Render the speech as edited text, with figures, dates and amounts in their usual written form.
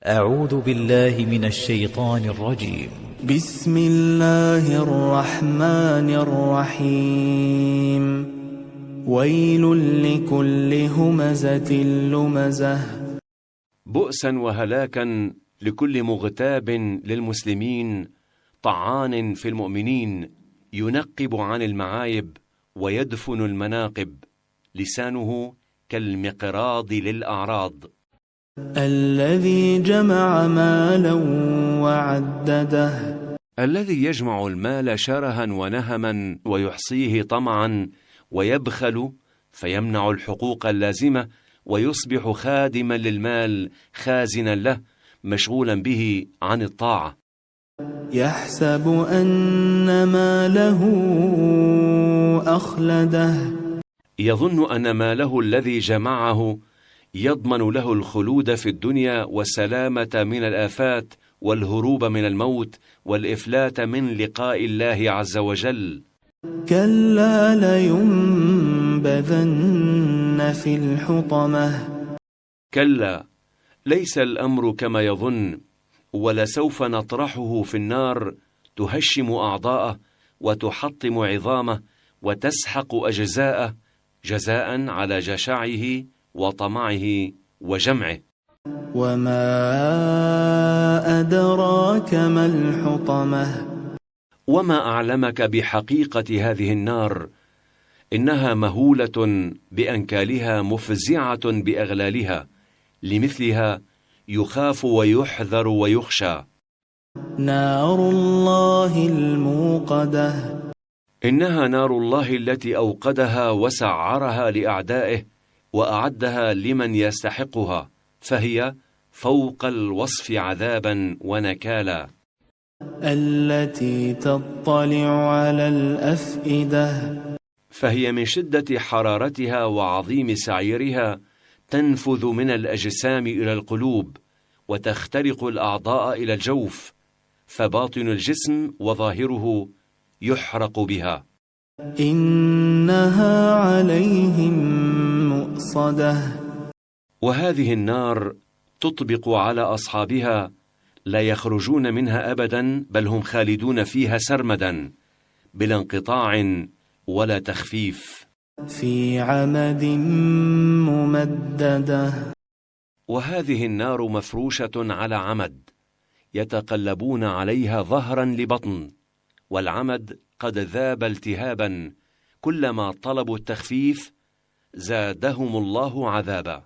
أعوذ بالله من الشيطان الرجيم. بسم الله الرحمن الرحيم. ويل لكل همزة لمزة. بؤسا وهلاكا لكل مغتاب للمسلمين، طعان في المؤمنين، ينقب عن المعايب ويدفن المناقب، لسانه كالمقراض للأعراض. الذي جمع مالا وعدده. الذي يجمع المال شرها ونهما ويحصيه طمعا، ويبخل فيمنع الحقوق اللازمة، ويصبح خادما للمال خازنا له، مشغولا به عن الطاعة. يحسب أن ماله أخلده. يظن أن ماله الذي جمعه يضمن له الخلود في الدنيا والسلامة من الآفات والهروب من الموت والإفلات من لقاء الله عز وجل. كلا لينبذن في الحطمة. كلا، ليس الأمر كما يظن، ولسوف نطرحه في النار، تهشم أعضاءه وتحطم عظامه وتسحق أجزاءه، جزاء على جشعه وطمعه وجمعه. وما أدراك ما الحطمة. وما أعلمك بحقيقة هذه النار؟ إنها مهولة بأنكالها، مفزعة بأغلالها، لمثلها يخاف ويحذر ويخشى. نار الله الموقدة. إنها نار الله التي أوقدها وسعرها لأعدائه وأعدها لمن يستحقها، فهي فوق الوصف عذابا ونكالا. التي تطلع على الأفئدة. فهي من شدة حرارتها وعظيم سعيرها تنفذ من الأجسام إلى القلوب، وتخترق الأعضاء إلى الجوف، فباطن الجسم وظاهره يحرق بها. إنها عليهم مؤصدة. وهذه النار تطبق على أصحابها، لا يخرجون منها أبدا، بل هم خالدون فيها سرمدا بلا انقطاع ولا تخفيف. في عمد ممددة. وهذه النار مفروشة على عمد، يتقلبون عليها ظهرا لبطن، والعمد قد ذاب التهابا، كلما طلبوا التخفيف زادهم الله عذابا.